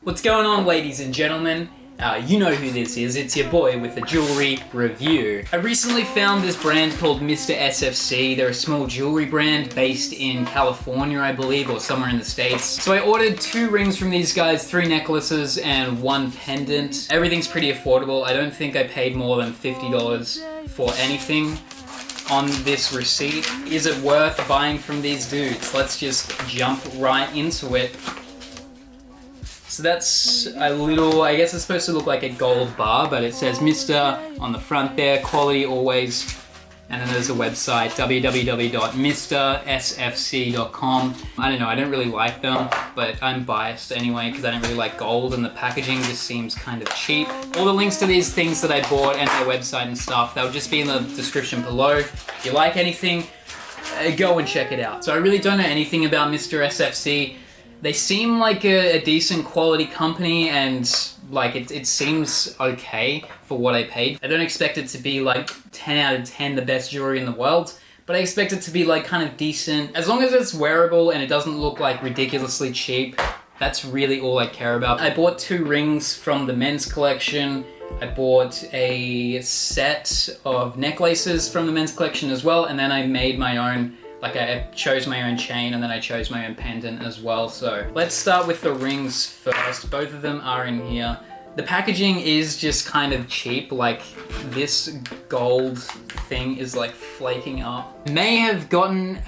What's going on, ladies and gentlemen? You know who this is, it's your boy with a jewelry review. I recently found this brand called Mr. SFC. They're a small jewelry brand based in California, I believe, or somewhere in the States. So I ordered 2 rings from these guys, 3 necklaces, and 1 pendant. Everything's pretty affordable. I don't think I paid more than $50 for anything on this receipt. Is it worth buying from these dudes? Let's just jump right into it. So that's a little, I guess it's supposed to look like a gold bar, but it says Mr. on the front there, quality always. And then there's a website, www.mrsfc.com. I don't know, I don't really like them, but I'm biased anyway because I don't really like gold and the packaging just seems kind of cheap. All the links to these things that I bought and their website and stuff, they'll just be in the description below. If you like anything, go and check it out. So I really don't know anything about Mr. SFC. They seem like a decent quality company and like it seems okay for what I paid. I don't expect it to be like 10 out of 10 the best jewelry in the world, but I expect it to be like kind of decent. As long as it's wearable and it doesn't look like ridiculously cheap, that's really all I care about. I bought 2 rings from the men's collection. I bought a set of necklaces from the men's collection as well, and then I made my own. Like I chose my own chain and then I chose my own pendant as well. So let's start with the rings first. Both of them are in here. The packaging is just kind of cheap. Like this gold thing is like flaking up. May have gotten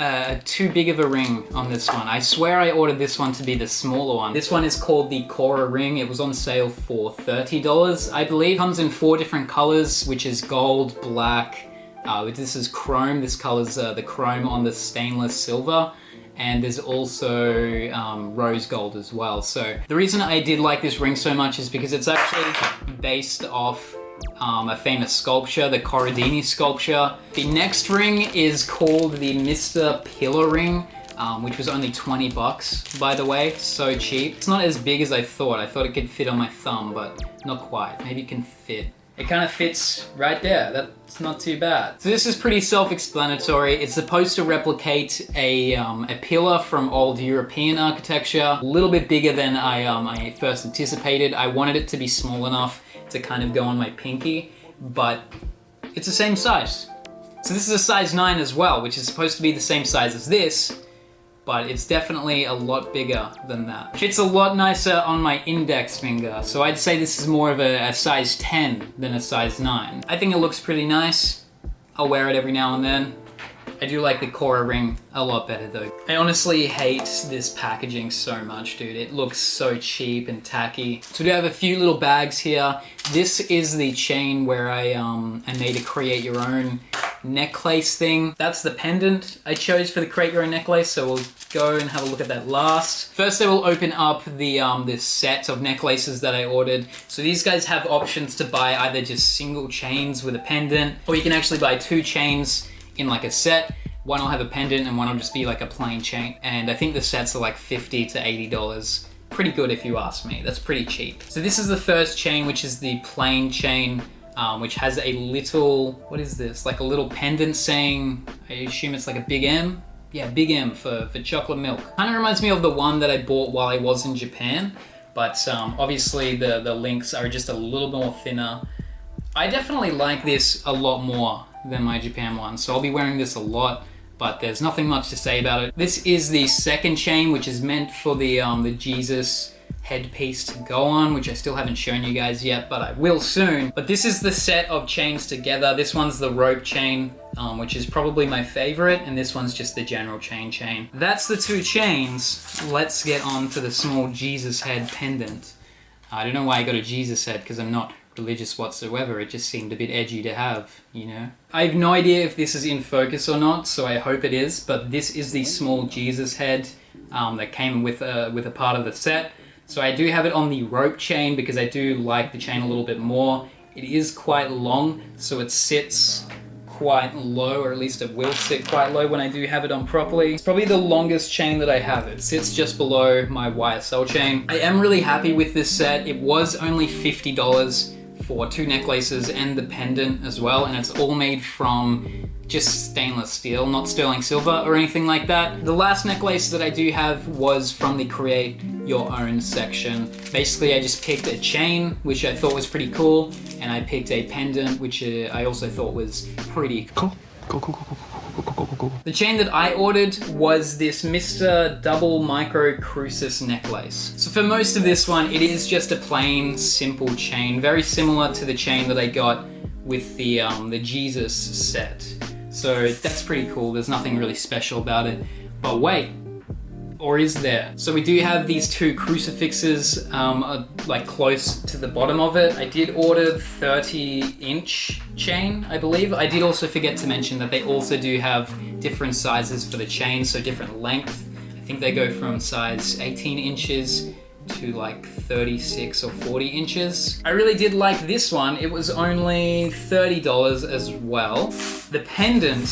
too big of a ring on this one. I swear I ordered this one to be the smaller one. This one is called the Cora Ring. It was on sale for $30, I believe. Comes in 4 different colors, which is gold, black, this is chrome. This color's the chrome on the stainless silver, and there's also rose gold as well. So the reason I did like this ring so much is because it's actually based off a famous sculpture, the Cora Ring sculpture. The next ring is called the Mr. Pillar Ring, which was only 20 bucks, by the way, so cheap. It's not as big as I thought. I thought it could fit on my thumb, but not quite. Maybe it can fit. It kind of fits right there. That's not too bad. So this is pretty self-explanatory. It's supposed to replicate a pillar from old European architecture. A little bit bigger than I first anticipated. I wanted it to be small enough to kind of go on my pinky, but it's the same size. So this is a size 9 as well, which is supposed to be the same size as this, but it's definitely a lot bigger than that. Fits a lot nicer on my index finger, so I'd say this is more of a size 10 than a size 9. I think it looks pretty nice. I'll wear it every now and then. I do like the Cora Ring a lot better though. I honestly hate this packaging so much, dude. It looks so cheap and tacky. So we have a few little bags here. This is the chain where I made a create your own necklace thing. That's the pendant I chose for the create your own necklace, so we'll go and have a look at that last. First I will open up the this set of necklaces that I ordered. So these guys have options to buy either just single chains with a pendant, or you can actually buy 2 chains in like a set. One will have a pendant and one will just be like a plain chain. And I think the sets are like $50 to $80. Pretty good if you ask me. That's pretty cheap. So this is the first chain, which is the plain chain, which has a little, what is this? Like a little pendant saying, I assume it's like a big M? Yeah, big M for chocolate milk. Kind of reminds me of the one that I bought while I was in Japan, but obviously the links are just a little more thinner. I definitely like this a lot more than my Japan one, so I'll be wearing this a lot, but there's nothing much to say about it. This is the second chain, which is meant for the Jesus headpiece to go on, which I still haven't shown you guys yet, but I will soon. But this is the set of chains together. This one's the rope chain, which is probably my favorite, and this one's just the general chain. That's the 2 chains. Let's get on to the small Jesus head pendant. I don't know why I got a Jesus head, because I'm not religious whatsoever. It just seemed a bit edgy to have, you know. I have no idea if this is in focus or not, so I hope it is, but this is the small Jesus head that came with a part of the set. So I do have it on the rope chain because I do like the chain a little bit more. It is quite long, so it sits quite low, or at least it will sit quite low when I do have it on properly. It's probably the longest chain that I have. It sits just below my YSL chain. I am really happy with this set. It was only $50 for 2 necklaces and the pendant as well, and it's all made from just stainless steel, not sterling silver or anything like that. The last necklace that I do have was from the Create your own section. Basically, I just picked a chain, which I thought was pretty cool, and I picked a pendant, which I also thought was pretty cool. The chain that I ordered was this Mr. Double Micro Crucis necklace. So for most of this one, it is just a plain, simple chain, very similar to the chain that I got with the Jesus set. So that's pretty cool. There's nothing really special about it. But wait, or is there? So we do have these two crucifixes like close to the bottom of it. I did order 30-inch chain, I believe. I did also forget to mention that they also do have different sizes for the chain, so different length. I think they go from size 18 inches to like 36 or 40 inches. I really did like this one. It was only $30 as well. The pendant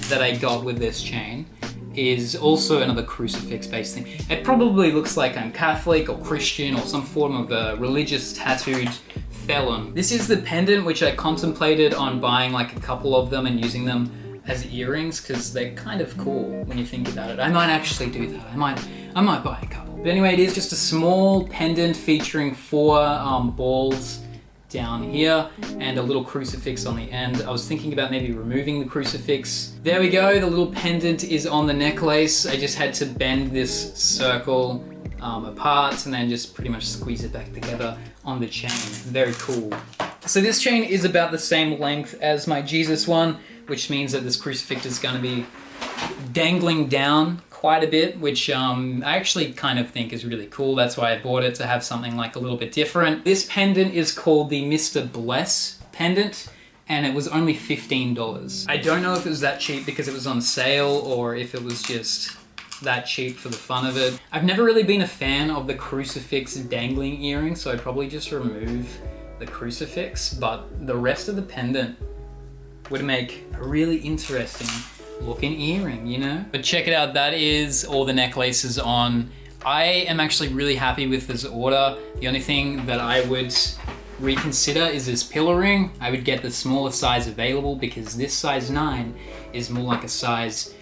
that I got with this chain is also another crucifix based thing. It probably looks like I'm Catholic or Christian or some form of a religious tattooed felon. This is the pendant which I contemplated on buying like a couple of them and using them as earrings because they're kind of cool when you think about it. I might actually do that. I might buy a couple. But anyway, it is just a small pendant featuring 4 balls down here and a little crucifix on the end. I was thinking about maybe removing the crucifix. There we go, the little pendant is on the necklace. I just had to bend this circle apart and then just pretty much squeeze it back together on the chain. Very cool. So this chain is about the same length as my Jesus one, which means that this crucifix is going to be dangling down quite a bit, which I actually kind of think is really cool. That's why I bought it, to have something like a little bit different. This pendant is called the Mr. Bless Pendant, and it was only $15. I don't know if it was that cheap because it was on sale or if it was just that cheap for the fun of it. I've never really been a fan of the crucifix dangling earring, so I'd probably just remove the crucifix, but the rest of the pendant would make a really interesting looking earring, you know? But check it out, that is all the necklaces on. I am actually really happy with this order. The only thing that I would reconsider is this pillar ring. I would get the smaller size available because this size 9 is more like a size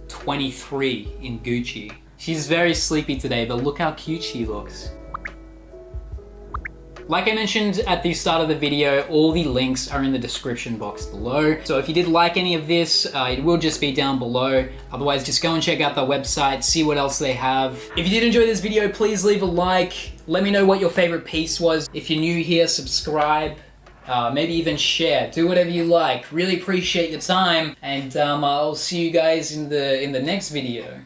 23 in Gucci. She's very sleepy today, but look how cute she looks. Like I mentioned at the start of the video, all the links are in the description box below. So if you did like any of this, it will just be down below. Otherwise, just go and check out their website, see what else they have. If you did enjoy this video, please leave a like. Let me know what your favorite piece was. If you're new here, subscribe, maybe even share. Do whatever you like. Really appreciate your time, and I'll see you guys in the next video.